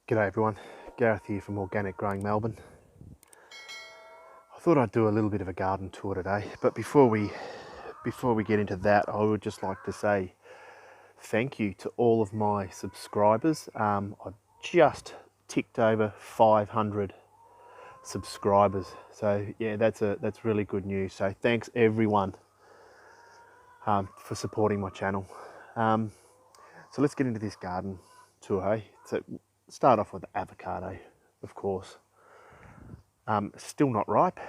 G'day everyone, Gareth here from Organic Growing Melbourne. I thought I'd do a little bit of a garden tour today, but before we get into that, I would just like to say thank you to all of my subscribers. I've just ticked over 500 subscribers, so yeah, that's really good news. So thanks everyone for supporting my channel. So let's get into this garden tour, hey? So start off with avocado, of course. Still not ripe,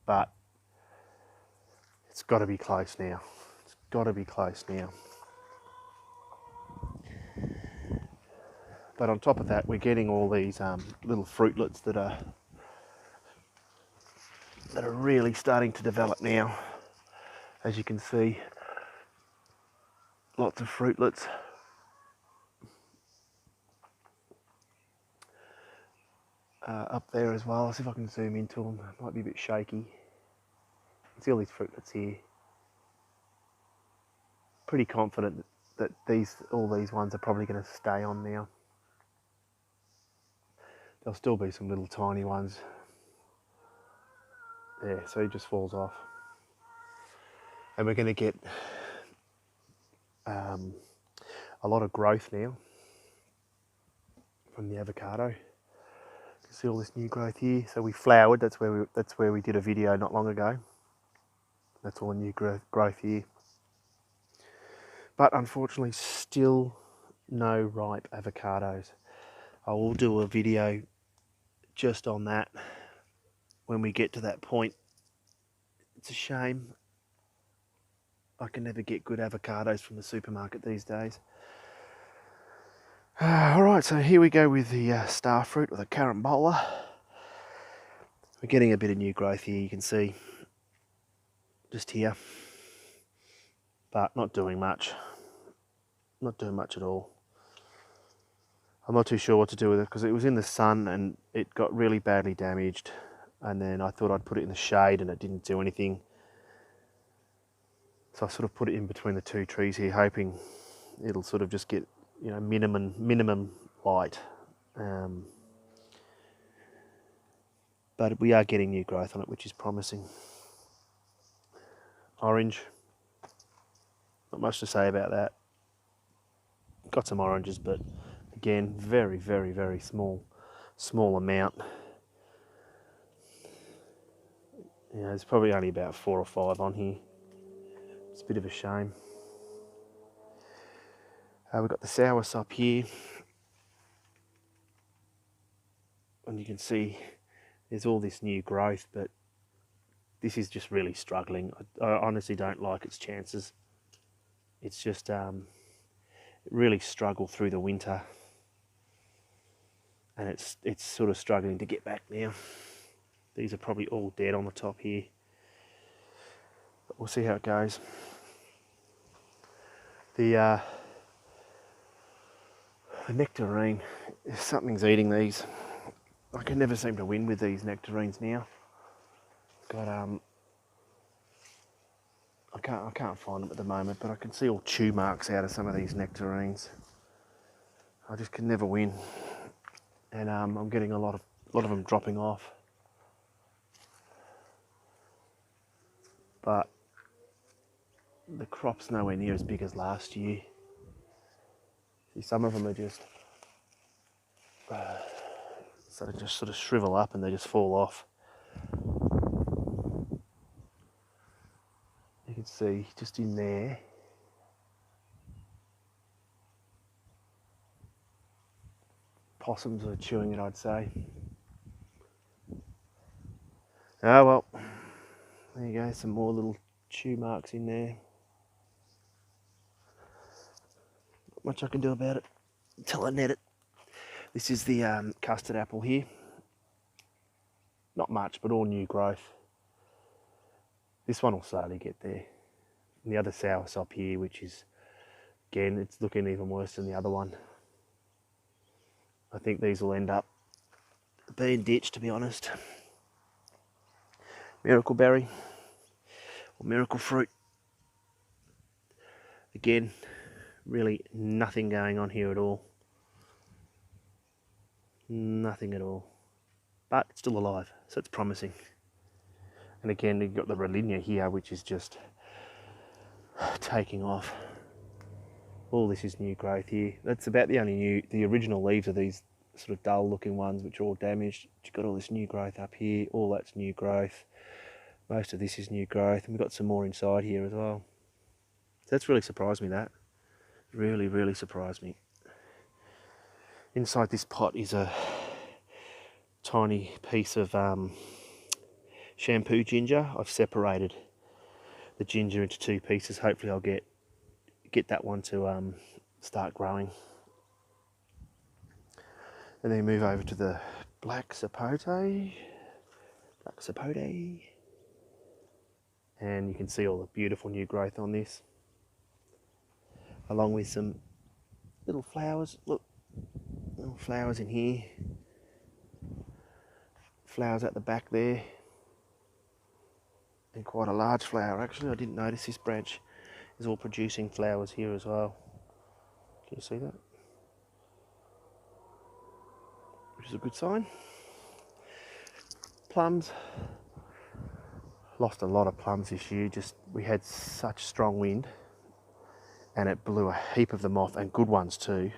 but it's got to be close now. It's got to be close now. But on top of that, we're getting all these little fruitlets that are really starting to develop now. As you can see, lots of fruitlets. Up there as well. I'll see if I can zoom into them. It might be a bit shaky. You can see all these fruitlets here. Pretty confident that all these ones are probably going to stay on now. There'll still be some little tiny ones. Yeah, so he just falls off. And we're going to get a lot of growth now from the avocado. You can see all this new growth here. So we flowered. That's where we did a video not long ago. That's all the new growth here. But unfortunately, still no ripe avocados. I will do a video just on that when we get to that point. It's a shame. I can never get good avocados from the supermarket these days. Alright, so here we go with the star fruit or the carambola. We're getting a bit of new growth here, you can see. Just here. But not doing much. Not doing much at all. I'm not too sure what to do with it because it was in the sun and it got really badly damaged. And then I thought I'd put it in the shade and it didn't do anything. So I sort of put it in between the two trees here, hoping it'll sort of just get, you know, minimum light. But we are getting new growth on it, which is promising. Orange. Not much to say about that. Got some oranges, but again, very small amount. You know, there's probably only about 4 or 5 on here. It's a bit of a shame. We've got the soursop here. And you can see there's all this new growth, but this is just really struggling. I honestly don't like its chances. It's just it really struggled through the winter. And it's sort of struggling to get back now. These are probably all dead on the top here. But we'll see how it goes. The nectarine, if something's eating these. I can never seem to win with these nectarines now. Got I can't find them at the moment, but I can see all chew marks out of some of these nectarines. I just can never win, and I'm getting a lot of them dropping off. But the crop's nowhere near as big as last year. See, some of them are just sort of shrivel up and they just fall off. You can see just in there. Possums are chewing it, I'd say. Oh well, there you go, some more little chew marks in there. Not much I can do about it until I net it. This is the custard apple here. Not much, but all new growth. This one will slowly get there. And the other soursop here, which is, again, it's looking even worse than the other one. I think these will end up being ditched, to be honest. Miracle berry, or miracle fruit. Again, really nothing going on here at all. Nothing at all. But it's still alive, so it's promising. And again, you've got the Rollinia here, which is just taking off. All this is new growth here. That's about the only new, the original leaves are these sort of dull looking ones which are all damaged. You've got all this new growth up here, all that's new growth. Most of this is new growth, and we've got some more inside here as well. So that's really surprised me, that. Really, really surprised me. Inside this pot is a tiny piece of shampoo ginger. I've separated the ginger into 2 pieces. Hopefully I'll get that one to start growing. And then move over to the black sapote. And you can see all the beautiful new growth on this, along with some little flowers. Look, little flowers in here, flowers at the back there, and quite a large flower actually. I didn't notice this branch is all producing flowers here as well. Can you see that? Which is a good sign. Plums. Lost a lot of plums this year. Just, we had such strong wind and it blew a heap of them off, and good ones too.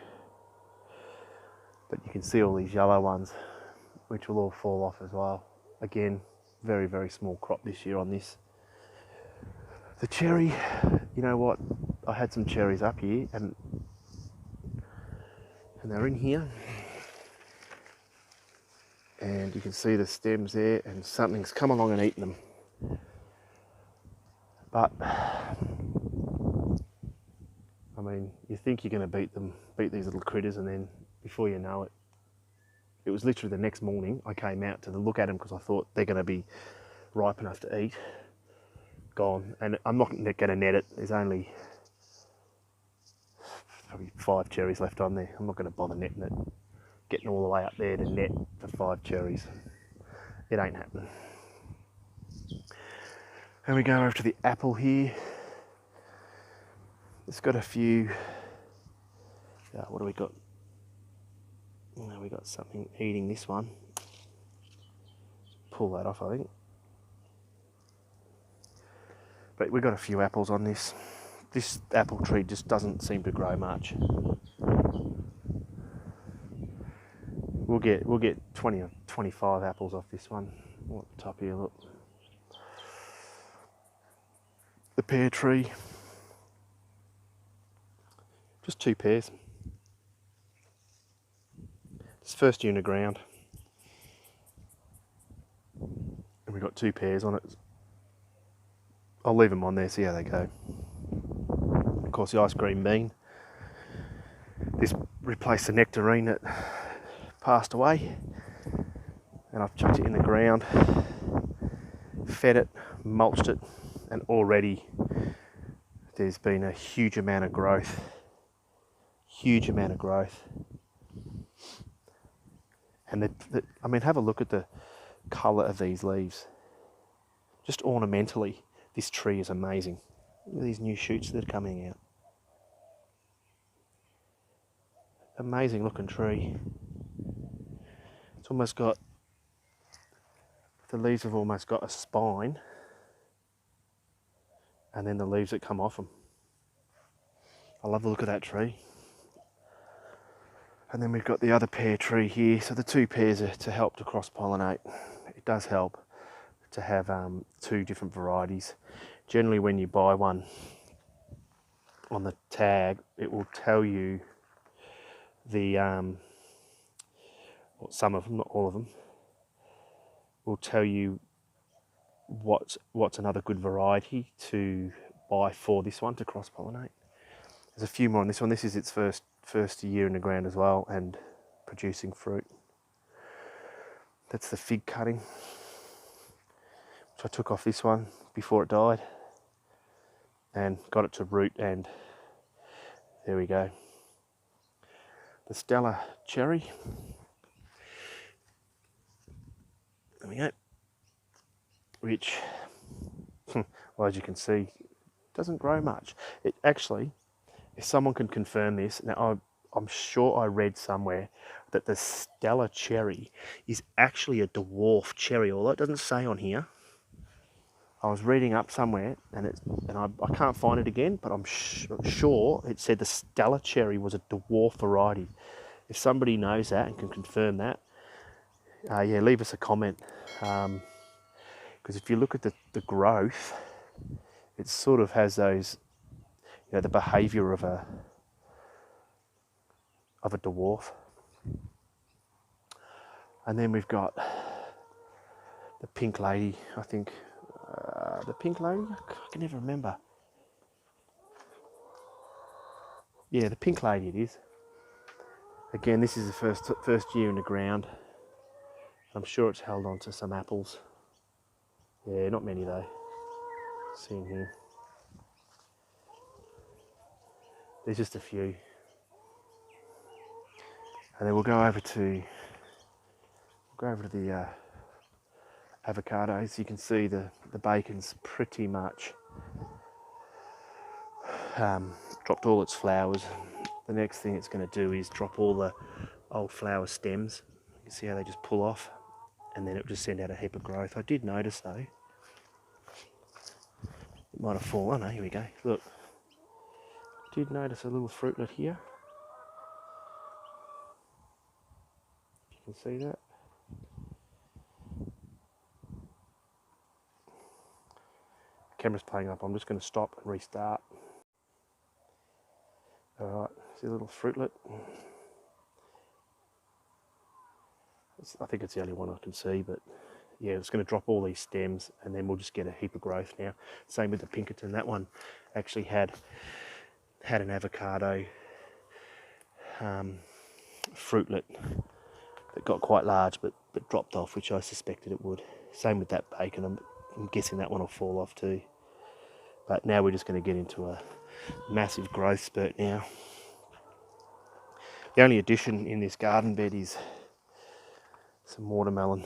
But you can see all these yellow ones which will all fall off as well. Again, very, very small crop this year on this. The cherry, you know what? I had some cherries up here and they're in here. And you can see the stems there, and something's come along and eaten them. But I mean, you think you're going to beat these little critters, and then before you know it, it was literally the next morning I came out to look at them because I thought they're going to be ripe enough to eat. Gone. And I'm not going to net it. There's only probably 5 cherries left on there. I'm not going to bother netting it. Getting all the way up there to net for 5 cherries. It ain't happening. And we go over to the apple here. It's got a few, what do we got? Oh, we got something eating this one. Pull that off, I think. But we got a few apples on this. This apple tree just doesn't seem to grow much. We'll get 20 or 25 apples off this one. Oh, at the top here, look. The pear tree. Just 2 pears. It's first year in the ground. And we've got 2 pears on it. I'll leave them on there, see how they go. Of course, the ice cream bean. This replaced the nectarine that passed away. And I've chucked it in the ground, fed it, mulched it, and already there's been a huge amount of growth. Huge amount of growth. And I mean, have a look at the colour of these leaves. Just ornamentally, this tree is amazing. Look at these new shoots that are coming out. Amazing looking tree. It's almost got, the leaves have almost got a spine, and then the leaves that come off them. I love the look of that tree. And then we've got the other pear tree here. So the 2 pears are to help to cross-pollinate. It does help to have 2 different varieties. Generally, when you buy one on the tag, it will tell you the, some of them, not all of them, will tell you what's another good variety to buy for this one to cross-pollinate. There's a few more on this one. This is its first year in the ground as well and producing fruit. That's the fig cutting, which I took off this one before it died and got it to root, and there we go. The Stella cherry. There we go. Which, well, as you can see, doesn't grow much. It actually, if someone can confirm this, now I'm sure I read somewhere that the Stella cherry is actually a dwarf cherry, although it doesn't say on here. I was reading up somewhere, and I can't find it again, but I'm sure it said the Stella cherry was a dwarf variety. If somebody knows that and can confirm that, yeah, leave us a comment. Because if you look at the growth, it sort of has those, the behaviour of a dwarf. And then we've got the pink lady, I think. The pink lady? I can never remember. Yeah, the pink lady it is. Again, this is the first year in the ground. I'm sure it's held on to some apples. Yeah, not many though. Seeing here. There's just a few. And then we'll go over to the avocados. You can see the bacon's pretty much dropped all its flowers. The next thing it's going to do is drop all the old flower stems. You can see how they just pull off, and then it'll just send out a heap of growth. I did notice though, it might have fallen. Oh no, here we go. Look, did notice a little fruitlet here. You can see that. Camera's playing up. I'm just going to stop and restart. Alright, see a little fruitlet. I think it's the only one I can see, but yeah, it's going to drop all these stems, and then we'll just get a heap of growth now. Same with the Pinkerton. That one actually had an avocado fruitlet that got quite large, but dropped off, which I suspected it would. Same with that bacon. I'm guessing that one will fall off too. But now we're just going to get into a massive growth spurt now. The only addition in this garden bed is some watermelon. A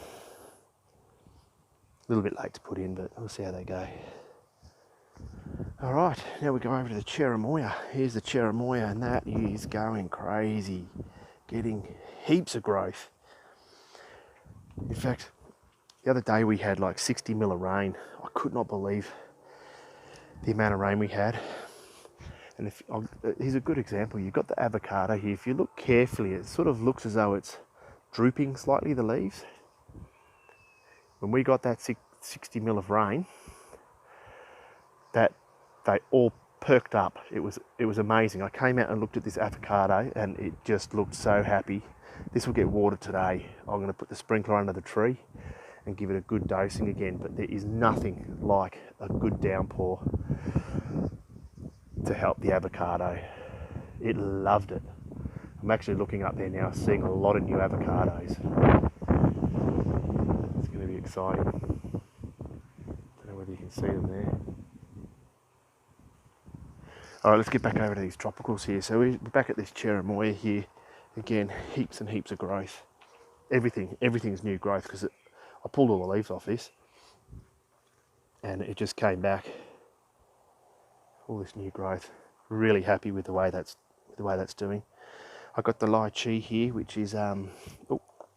little bit late to put in, but we'll see how they go. Alright, now we go over to the cherimoya. Here's the cherimoya, and that is going crazy. Getting heaps of growth. In fact, the other day we had like 60 mil of rain. I could not believe the amount of rain we had. And here's a good example. You've got the avocado here. If you look carefully, it sort of looks as though it's drooping slightly, the leaves. When we got that 60 mil of rain, that they all perked up. It was amazing. I came out and looked at this avocado, and it just looked so happy. This will get watered today. I'm going to put the sprinkler under the tree and give it a good dosing again, but there is nothing like a good downpour to help the avocado. It loved it. I'm actually looking up there now, seeing a lot of new avocados. It's going to be exciting. Don't know whether you can see them there. Alright, let's get back over to these tropicals here. So we're back at this cherimoya here. Again, heaps and heaps of growth. Everything's new growth, because I pulled all the leaves off this and it just came back. All this new growth. Really happy with the way that's doing. I got the lychee here, which is oh,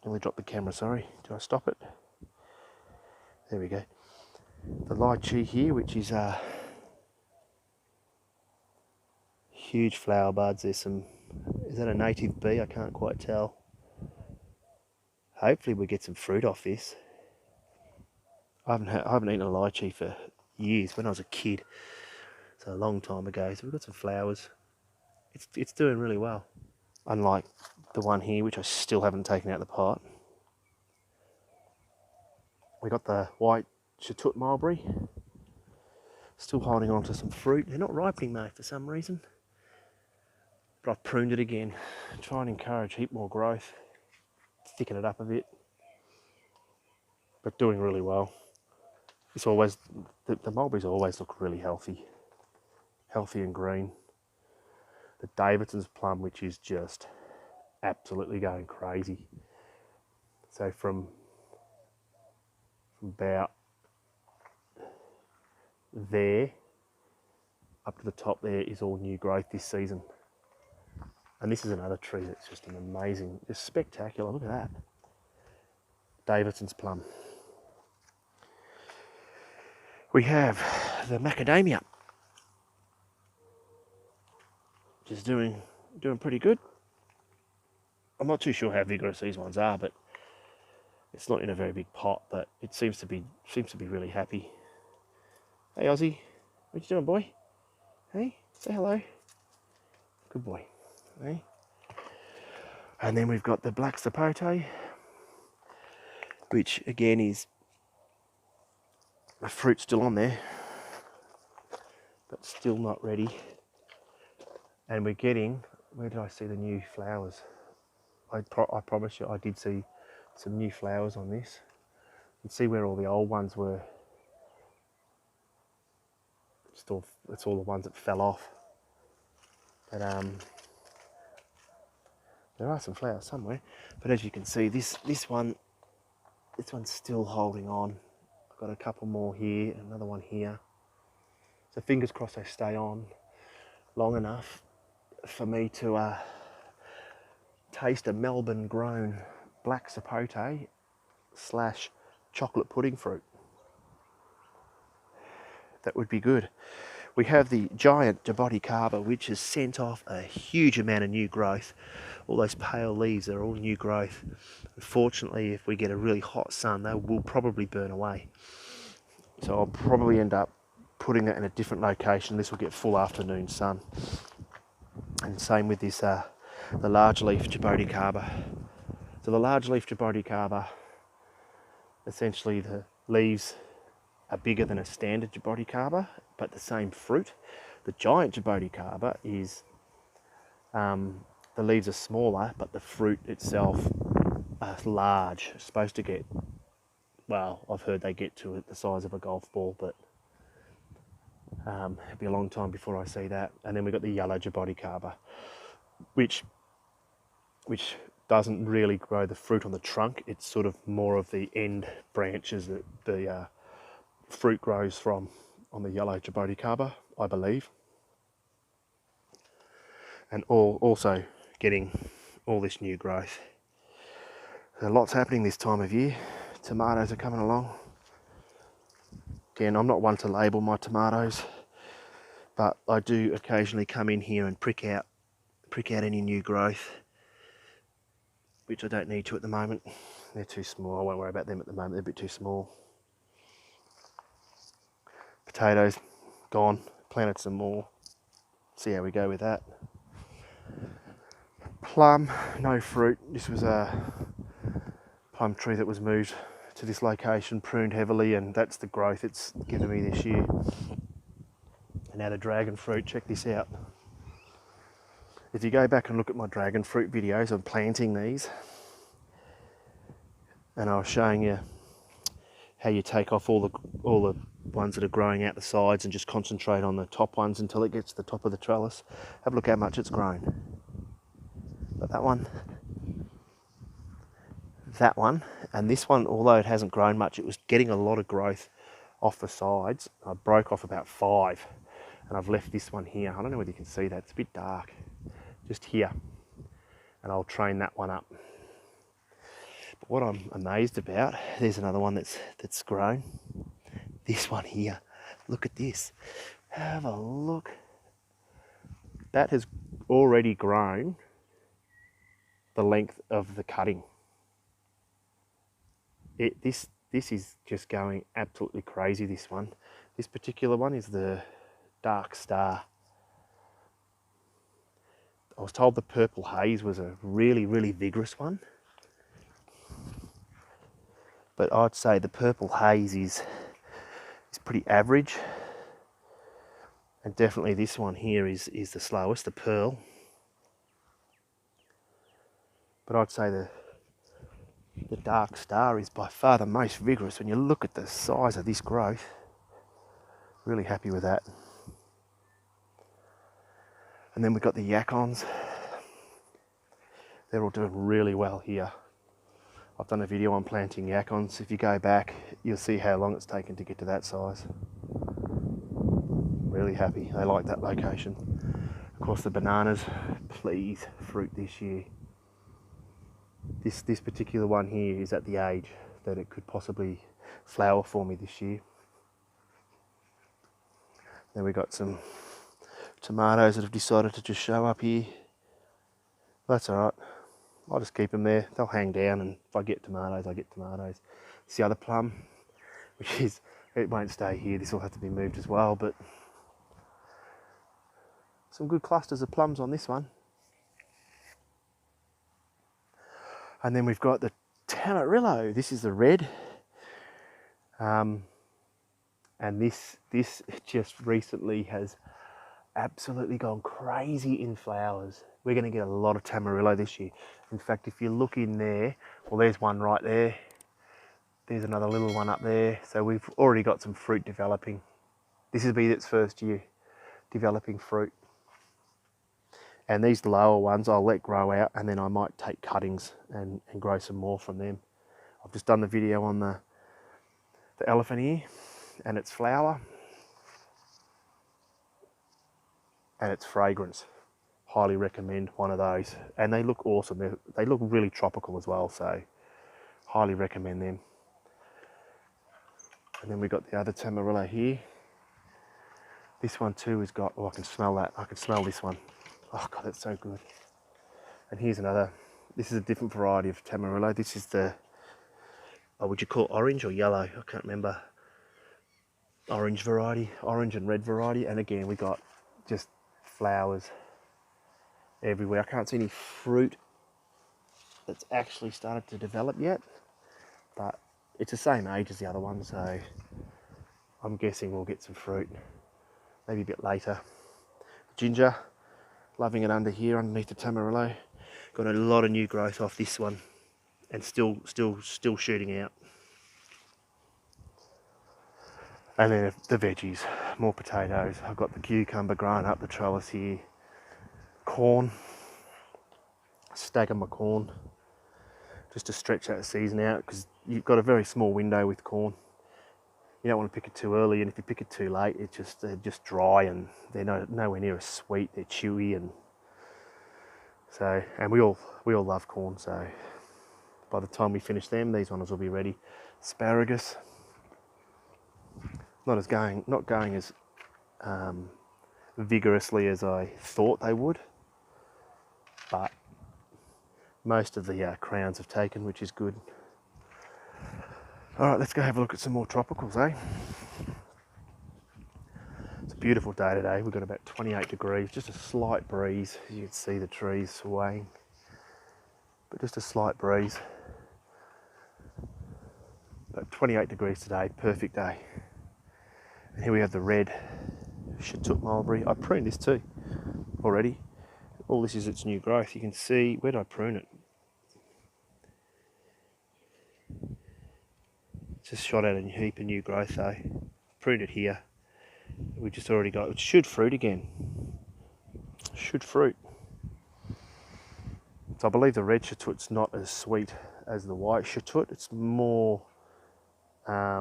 nearly dropped the camera, sorry. Do I stop it? There we go. The lychee here, which is huge flower buds. There's some, is that a native bee? I can't quite tell. Hopefully we get some fruit off this. I haven't eaten a lychee for years. When I was a kid, so a long time ago. So we've got some flowers. It's doing really well. Unlike the one here, which I still haven't taken out the pot. We got the white Chitut mulberry. Still holding on to some fruit. They're not ripening though for some reason. But I've pruned it again. Try and encourage a heap more growth. Thicken it up a bit. But doing really well. It's always, the mulberries always look really healthy. Healthy and green. The Davidson's plum, which is just absolutely going crazy. So from about there up to the top there is all new growth this season. And this is another tree that's just an amazing, just spectacular. Look at that. Davidson's plum. We have the macadamia, which is doing pretty good. I'm not too sure how vigorous these ones are, but it's not in a very big pot, but it seems to be really happy. Hey Ozzy, what you doing, boy? Hey, say hello. Good boy. Hey. And then we've got the black sapote, which again is the fruit still on there, but still not ready. And we're getting, where did I see the new flowers? I promise you I did see some new flowers on this. You can see where all the old ones were. It's all the ones that fell off. But there are some flowers somewhere. But as you can see, this one's still holding on. I've got a couple more here, another one here. So fingers crossed they stay on long enough for me to taste a Melbourne grown black sapote / chocolate pudding fruit. That would be good. We have the giant jaboticaba, which has sent off a huge amount of new growth. All those pale leaves are all new growth. Unfortunately, if we get a really hot sun, they will probably burn away. So I'll probably end up putting it in a different location. This will get full afternoon sun. And same with this, the large leaf jaboticaba. So the large leaf jaboticaba, essentially the leaves are bigger than a standard jaboticaba, but the same fruit. The giant jaboticaba is, the leaves are smaller, but the fruit itself are large. It's supposed to get, well, I've heard they get to the size of a golf ball, but it'll be a long time before I see that. And then we've got the yellow jaboticaba, which doesn't really grow the fruit on the trunk. It's sort of more of the end branches that the fruit grows from on the yellow jaboticaba, I believe. And also getting all this new growth. So lots happening this time of year. Tomatoes are coming along. Again, I'm not one to label my tomatoes, but I do occasionally come in here and prick out any new growth, which I don't need to at the moment. They're too small. I won't worry about them at the moment. They're a bit too small. Potatoes, gone. Planted some more. See how we go with that. Plum, no fruit. This was a plum tree that was moved to this location, pruned heavily, and that's the growth it's given me this year. And now the dragon fruit, check this out. If you go back and look at my dragon fruit videos of planting these, and I was showing you how you take off all the ones that are growing out the sides and just concentrate on the top ones until it gets to the top of the trellis. Have a look how much it's grown. But that one, and this one, although it hasn't grown much, it was getting a lot of growth off the sides. I broke off about 5, and I've left this one here. I don't know whether you can see that, it's a bit dark. Just here, and I'll train that one up. But what I'm amazed about, there's another one that's grown. This one here, look at this. Have a look. That has already grown the length of the cutting. This is just going absolutely crazy, this one. This particular one is the Dark Star. I was told the Purple Haze was a really, really vigorous one. But I'd say the Purple Haze is pretty average. And definitely this one here is the slowest, the Pearl. But I'd say the Dark Star is by far the most vigorous. When you look at the size of this growth, really happy with that. And then we've got the Yacons. They're all doing really well here. I've done a video on planting Yacons. If you go back, you'll see how long it's taken to get to that size. Really happy. They like that location. Of course, the bananas, please fruit this year. This particular one here is at the age that it could possibly flower for me this year. Then we got some tomatoes that have decided to just show up here. That's all right. I'll just keep them there. They'll hang down, and if I get tomatoes, I get tomatoes. It's the other plum, which is, it won't stay here. This will have to be moved as well, but some good clusters of plums on this one. And then we've got the Tamarillo. This is the red. And this just recently has absolutely gone crazy in flowers. We're going to get a lot of Tamarillo this year. In fact, if you look in there, well, there's one right there. There's another little one up there. So we've already got some fruit developing. This will be its first year developing fruit. And these lower ones I'll let grow out, and then I might take cuttings and grow some more from them. I've just done the video on the elephant ear and its flower and its fragrance. Highly recommend one of those. And they look awesome. They look really tropical as well, so highly recommend them. And then we got the other Tamarillo here. This one too has got, oh, I can smell that. I can smell this one. Oh God, that's so good. And here's another. This is a different variety of Tamarillo. This is the, oh, would you call it orange or yellow? I can't remember. Orange variety, orange and red variety. And again, we got just flowers everywhere. I can't see any fruit that's actually started to develop yet, but it's the same age as the other one, so I'm guessing we'll get some fruit maybe a bit later. Ginger, loving it under here underneath the Tamarillo. Got a lot of new growth off this one, and still shooting out. And then the veggies, more potatoes. I've got the cucumber growing up the trellis here. Corn, stagger my corn, just to stretch that season out, because you've got a very small window with corn. You don't want to pick it too early, and if you pick it too late, they're just dry and they're nowhere near as sweet. They're chewy, and so, and we all love corn. So by the time we finish them, these ones will be ready. Asparagus, not going as vigorously as I thought they would, but most of the crowns have taken, which is good. All right, let's go have a look at some more tropicals, eh? It's a beautiful day today. We've got about 28 degrees, just a slight breeze. You can see the trees swaying, but just a slight breeze. But 28 degrees today, perfect day. And here we have the red Chatoot mulberry. I pruned this too already. All this is its new growth. You can see, where did I prune it? Just shot out a heap of new growth though. Pruned it here. We just already got, it should fruit again. Should fruit. So I believe the red Chatoot's not as sweet as the white Chatoot. It's more, I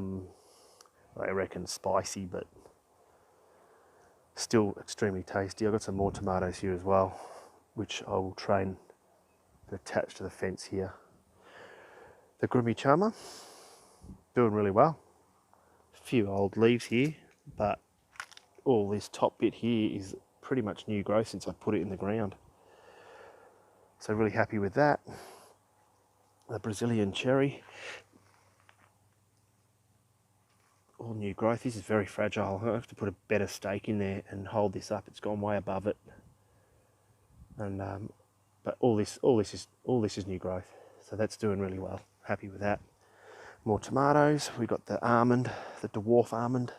reckon, spicy, but still extremely tasty. I've got some more tomatoes here as well, which I will train and attach to the fence here. The Grimmy-Chama, doing really well. A few old leaves here, but all this top bit here is pretty much new growth since I put it in the ground. So really happy with that. The Brazilian cherry, all new growth. This is very fragile. I have to put a better stake in there and hold this up. It's gone way above it. And but all this is new growth. So that's doing really well. Happy with that. More tomatoes. We got the almond, the dwarf almond,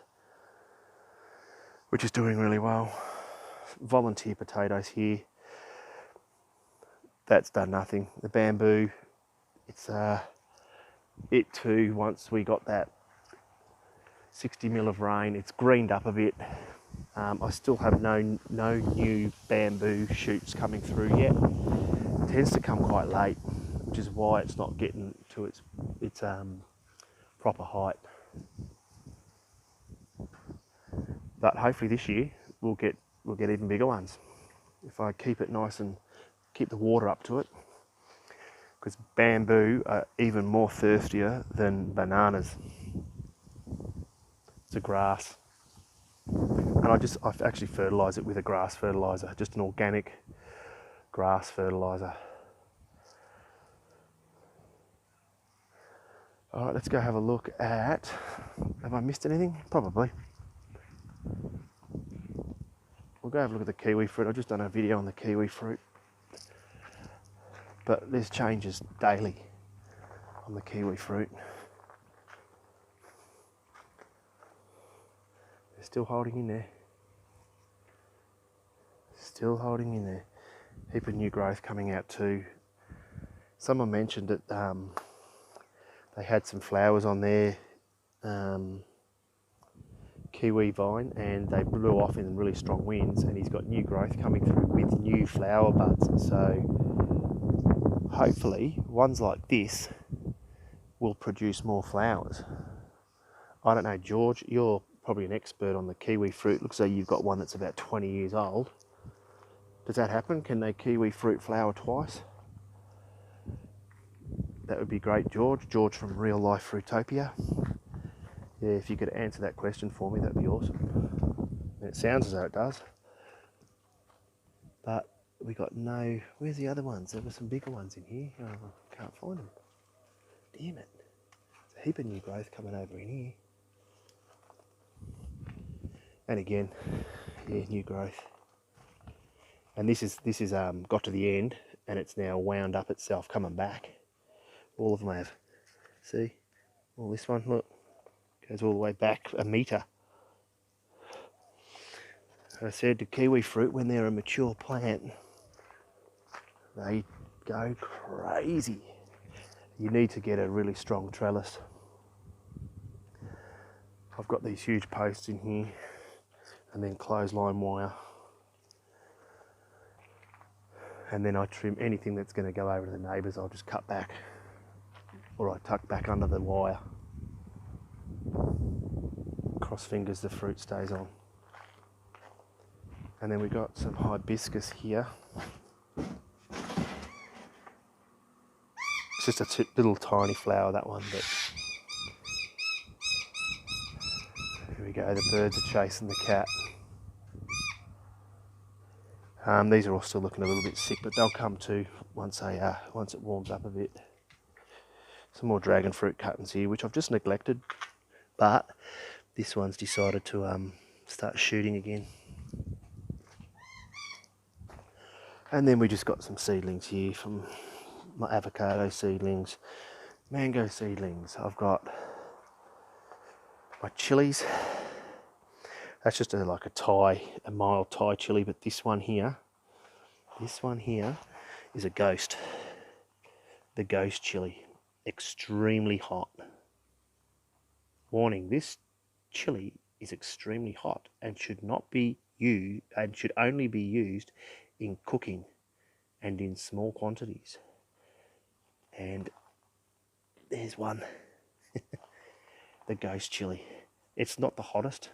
which is doing really well. Volunteer potatoes here. That's done nothing. The bamboo, it's it too, once we got that 60 mil of rain, it's greened up a bit. I still have no new bamboo shoots coming through yet. It tends to come quite late, which is why it's not getting to its proper height. But hopefully this year we'll get even bigger ones. if I keep it nice and keep the water up to it, because bamboo are even more thirstier than bananas. It's a grass. And I've actually fertilised it with a grass fertiliser, just an organic grass fertiliser. All right, let's go have a look at, have I missed anything? Probably. We'll go have a look at the kiwi fruit. I've just done a video on the kiwi fruit. But there's changes daily on the kiwi fruit. They're still holding in there. Still holding in there. Heap of new growth coming out too. Someone mentioned that they had some flowers on their kiwi vine and they blew off in really strong winds, and he's got new growth coming through with new flower buds. So hopefully ones like this will produce more flowers. I don't know, George, you're probably an expert on the kiwi fruit. Looks like you've got one that's about 20 years old. Does that happen? Can they kiwi fruit flower twice? That would be great, George. George from Real Life Fruitopia. Yeah, if you could answer that question for me, that'd be awesome. And it sounds as though it does. But we got no... Where's the other ones? There were some bigger ones in here. Oh, I can't find them. Damn it. There's a heap of new growth coming over in here. And again, yeah, new growth. And this is got to the end, and it's now wound up itself, coming back. All of them have. See? Well, this one, look, goes all the way back a metre. I said the kiwi fruit, when they're a mature plant, they go crazy. You need to get a really strong trellis. I've got these huge posts in here, and then clothesline wire. And then I trim anything that's going to go over to the neighbours. I'll just cut back, or I tuck back under the wire. Cross fingers, the fruit stays on. And then we got some hibiscus here. It's just a little tiny flower, that one, but here we go. The birds are chasing the cat. These are all still looking a little bit sick, but they'll come to once it warms up a bit. Some more dragon fruit cuttings here, which I've just neglected, but this one's decided to start shooting again. And then we just got some seedlings here from my avocado seedlings, mango seedlings. I've got my chilies. That's just a mild Thai chili, but this one here is a ghost. The ghost chili, extremely hot. Warning, this chili is extremely hot and should not be used, and should only be used in cooking and in small quantities. And there's one, the ghost chili. It's not the hottest.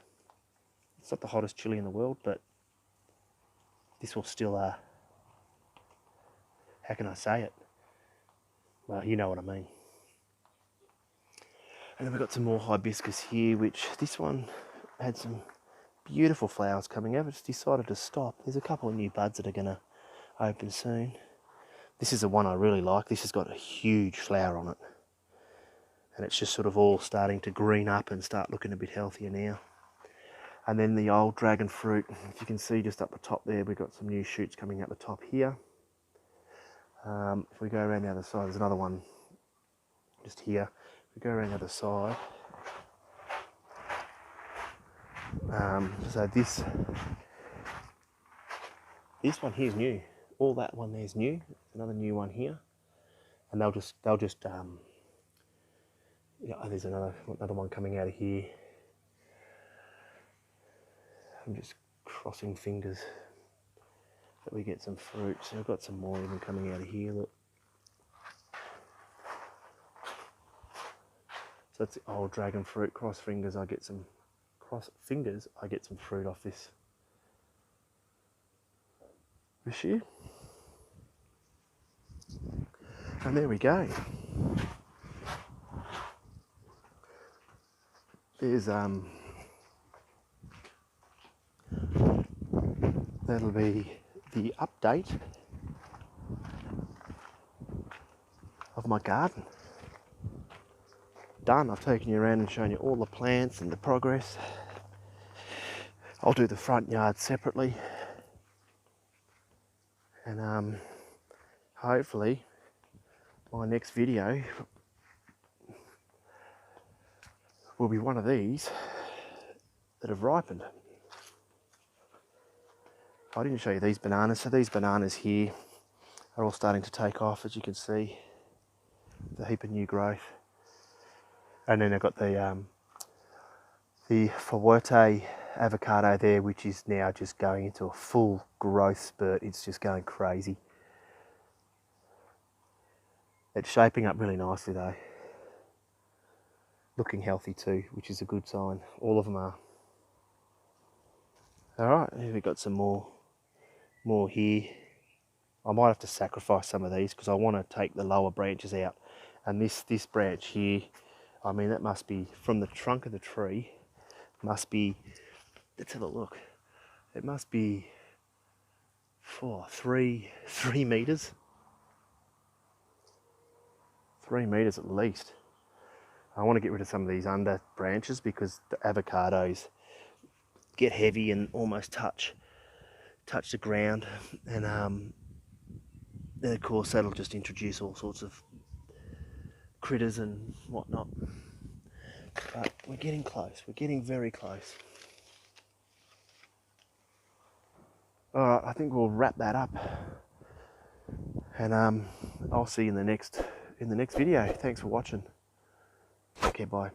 It's not the hottest chili in the world, but this will still, how can I say it? Well, you know what I mean. And then we've got some more hibiscus here, which this one had some beautiful flowers coming out. It's decided to stop. There's a couple of new buds that are going to open soon. This is the one I really like. This has got a huge flower on it. And it's just sort of all starting to green up and start looking a bit healthier now. And then the old dragon fruit, if you can see just up the top there, we've got some new shoots coming out the top here. If we go around the other side, there's another one just here. If we go around the other side, so this one here is new. All that one there is new. Another new one here, and they'll just yeah. There's another one coming out of here. I'm just crossing fingers that we get some fruit. So I've got some more even coming out of here. Look. So that's the old dragon fruit. Cross fingers, I get some fruit off this. this year. And there we go. There's that'll be the update of my garden. Done. I've taken you around and shown you all the plants and the progress. I'll do the front yard separately, and hopefully my next video will be one of these that have ripened. I didn't show you these bananas. So these bananas here are all starting to take off, as you can see. The heap of new growth. And then I've got the Fuerte avocado there, which is now just going into a full growth spurt. It's just going crazy. It's shaping up really nicely though. Looking healthy too, which is a good sign. All of them are. Alright, here we've got some more here. I might have to sacrifice some of these because I want to take the lower branches out. And this branch here, I mean, that must be from the trunk of the tree, must be, let's have a look. It must be 3 meters. 3 meters at least. I want to get rid of some of these under branches because the avocados get heavy and almost touch the ground, and then of course that'll just introduce all sorts of critters and whatnot. But we're getting close. We're getting very close. All right, I think we'll wrap that up, and I'll see you in the next video. Thanks for watching. Okay, bye.